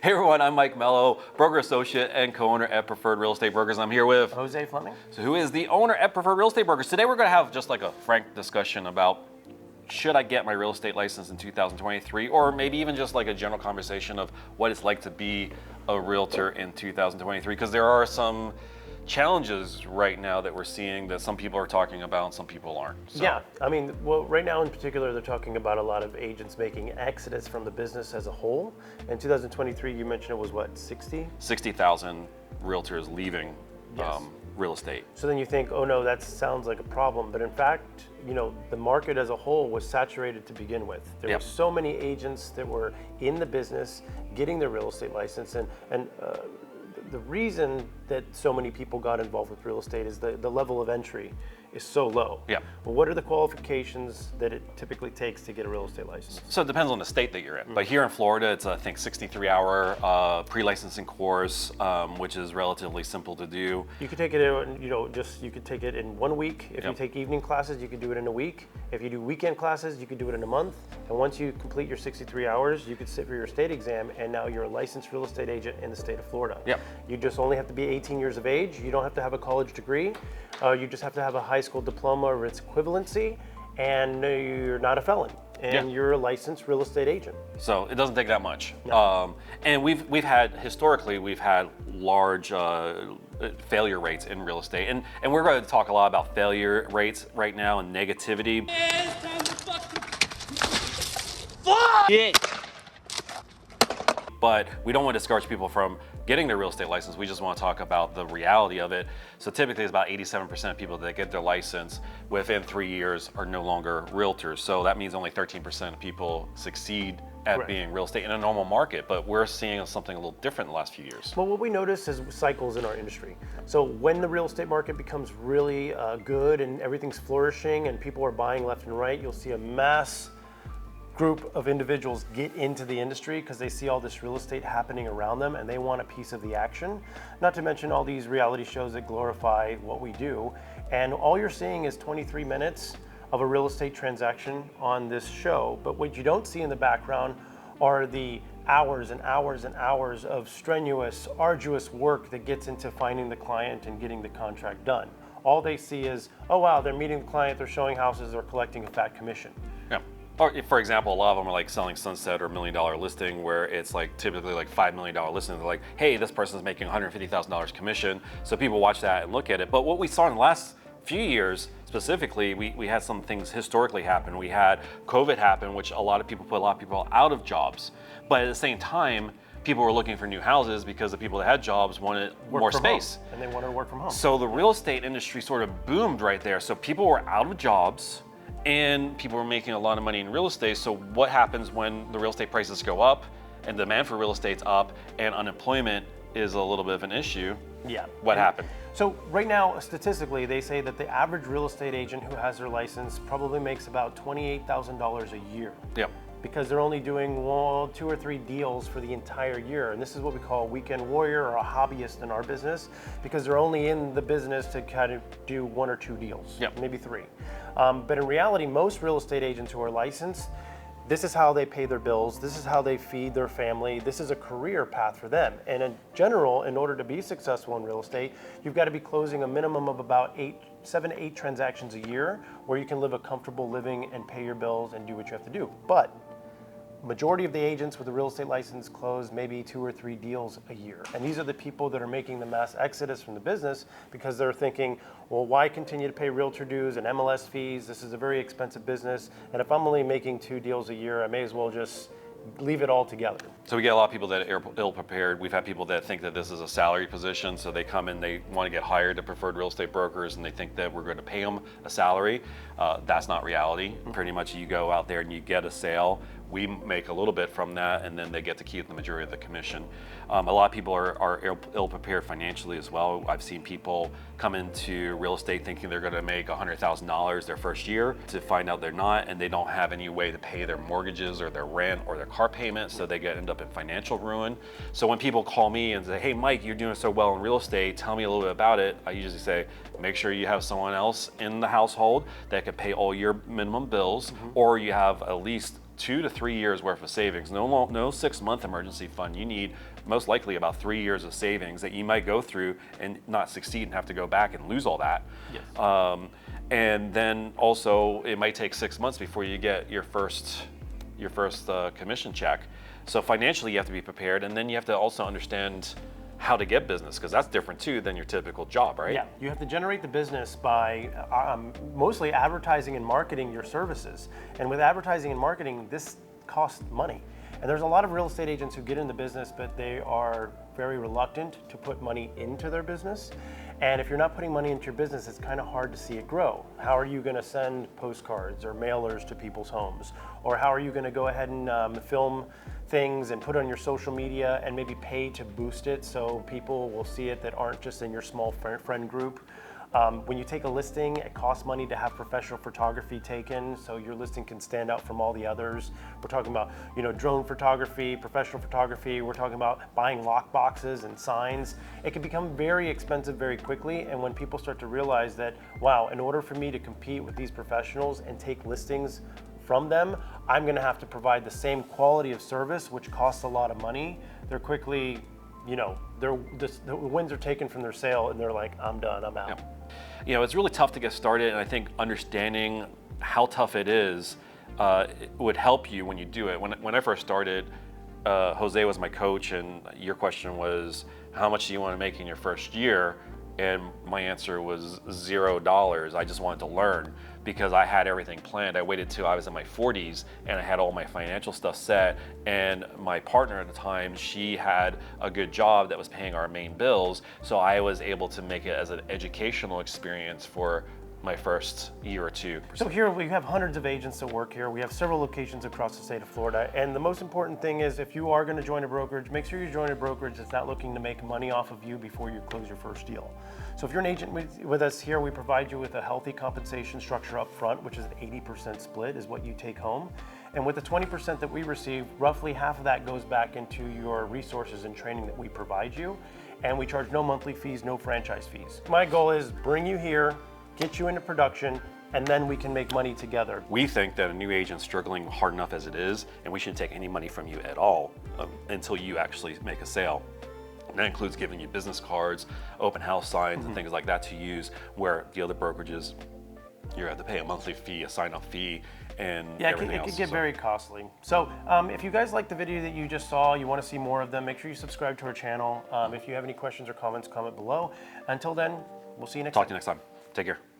Hey everyone, I'm Mike Mello, broker associate and co-owner at Preferred Real Estate Brokers. I'm here with Josefleming. So who is the owner at Preferred Real Estate Brokers. Today we're going to have just like a frank discussion about should I get my real estate license in 2023, or maybe even just like a general conversation of what it's like to be a realtor in 2023, because there are some challenges right now that we're seeing that some people are talking about and some people aren't. So. Yeah, I mean, well, right now in particular, they're talking about a lot of agents making exodus from the business as a whole. In 2023, you mentioned it was what, 60? 60,000 realtors leaving Yes. real estate. So then you think, oh no, that sounds like a problem. But in fact, you know, the market as a whole was saturated to begin with. There Yep. were so many agents that were in the business getting their real estate license. And the reason that so many people got involved with real estate is the level of entry is so low. Yeah. Well, what are the qualifications that it typically takes to get a real estate license? So it depends on the state that you're in. But here in Florida, it's I think 63-hour pre-licensing course, which is relatively simple to do. You could take it in, you could take it in 1 week. If you Yep. take evening classes, you could do it in a week. If you do weekend classes, you could do it in a month. And once you complete your 63 hours, you could sit for your state exam, and now you're a licensed real estate agent in the state of Florida. Yep. You just only have to be 18 years of age. You don't have to have a college degree. You just have to have a high school diploma or its equivalency, and you're not a felon. And Yeah. you're a licensed real estate agent. So it doesn't take that much. No. And we've had large failure rates in real estate, and we're going to talk a lot about failure rates right now and negativity. But we don't want to discourage people from getting their real estate license. We just want to talk about the reality of it. So typically it's about 87% of people that get their license within 3 years are no longer realtors. So that means only 13% of people succeed at Correct. being real estate in a normal market, but we're seeing something a little different in the last few years. Well, what we notice is cycles in our industry. So when the real estate market becomes really good and everything's flourishing and people are buying left and right, you'll see a mass group of individuals get into the industry because they see all this real estate happening around them and they want a piece of the action. Not to mention all these reality shows that glorify what we do. And all you're seeing is 23 minutes of a real estate transaction on this show. But what you don't see in the background are the hours and hours and hours of strenuous, arduous work that gets into finding the client and getting the contract done. All they see is, oh wow, they're meeting the client, they're showing houses, they're collecting a fat commission. Yeah. Or if, for example, a lot of them are like selling Sunset or $1 million listing, where it's like typically like $5 million listing. They're like, hey, this person's making $150,000 commission. So people watch that and look at it. But what we saw in the last few years, specifically, we had some things historically happen. We had COVID happen, which put a lot of people out of jobs. But at the same time, people were looking for new houses because the people that had jobs wanted more space. And they wanted to work from home. So the real estate industry sort of boomed right there. So people were out of jobs and people were making a lot of money in real estate. So what happens when the real estate prices go up and demand for real estate's up and unemployment is a little bit of an issue? Yeah. What happened? So right now, statistically, they say that the average real estate agent who has their license probably makes about $28,000 a year. Yep. Because they're only doing 2 or 3 deals for the entire year. And this is what we call a weekend warrior or a hobbyist in our business, because they're only in the business to kind of do 1 or 2 deals, Yep. maybe 3. But in reality, most real estate agents who are licensed, this is how they pay their bills, this is how they feed their family, this is a career path for them. And in general, in order to be successful in real estate, you've got to be closing a minimum of about 7 to 8 transactions a year where you can live a comfortable living and pay your bills and do what you have to do. But majority of the agents with a real estate license close maybe 2 or 3 deals a year. And these are the people that are making the mass exodus from the business because they're thinking, well, why continue to pay realtor dues and MLS fees? This is a very expensive business. And if I'm only making 2 deals a year, I may as well just leave it all together. So we get a lot of people that are ill-prepared. We've had people that think that this is a salary position, so they come in, they want to get hired to Preferred Real Estate Brokers, and they think that we're going to pay them a salary. That's not reality. Pretty much you go out there and you get a sale. We make a little bit from that, and then they get to keep the majority of the commission. A lot of people are ill-prepared financially as well. I've seen people come into real estate thinking they're going to make $100,000 their first year, to find out they're not, and they don't have any way to pay their mortgages or their rent or their car payment, so they end up in financial ruin. So when people call me and say, hey Mike, you're doing so well in real estate, tell me a little bit about it, I usually say, make sure you have someone else in the household that can pay all your minimum bills, or you have at least 2 to 3 years worth of savings. No 6-month emergency fund. You need most likely about 3 years of savings that you might go through and not succeed and have to go back and lose all that. Yes. And then also it might take 6 months before you get your first commission check. So financially you have to be prepared, and then you have to also understand how to get business, because that's different too than your typical job, right? Yeah, you have to generate the business by mostly advertising and marketing your services. And with advertising and marketing, this costs money. And there's a lot of real estate agents who get in the business, but they are very reluctant to put money into their business. And if you're not putting money into your business, it's kind of hard to see it grow. How are you going to send postcards or mailers to people's homes? Or how are you going to go ahead and film things and put it on your social media and maybe pay to boost it so people will see it that aren't just in your small friend group? When you take a listing, it costs money to have professional photography taken so your listing can stand out from all the others. We're talking about, drone photography, professional photography. We're talking about buying lock boxes and signs. It can become very expensive very quickly, and when people start to realize that, wow, in order for me to compete with these professionals and take listings from them, I'm going to have to provide the same quality of service, which costs a lot of money. They're quickly, the winds are taken from their sail, and they're like, I'm done, I'm out. Yeah. It's really tough to get started, and I think understanding how tough it is it would help you when you do it. When I first started, Jose was my coach, and your question was, how much do you want to make in your first year? And my answer was $0. I just wanted to learn, because I had everything planned. I waited till I was in my 40s and I had all my financial stuff set, and my partner at the time, she had a good job that was paying our main bills, so I was able to make it as an educational experience for my first year or two. So here we have hundreds of agents that work here. We have several locations across the state of Florida. And the most important thing is, if you are going to join a brokerage, make sure you join a brokerage that's not looking to make money off of you before you close your first deal. So if you're an agent with us here, we provide you with a healthy compensation structure up front, which is an 80% split is what you take home. And with the 20% that we receive, roughly half of that goes back into your resources and training that we provide you. And we charge no monthly fees, no franchise fees. My goal is bring you here, get you into production, and then we can make money together. We think that a new agent's struggling hard enough as it is, and we shouldn't take any money from you at all until you actually make a sale. And that includes giving you business cards, open house signs, and things like that to use, where the other brokerages, you have to pay a monthly fee, a sign-up fee, and everything else. It can get very costly. So if you guys like the video that you just saw, you want to see more of them, make sure you subscribe to our channel. If you have any questions or comments, comment below. Until then, we'll see you next time. Talk to you next time. Take care.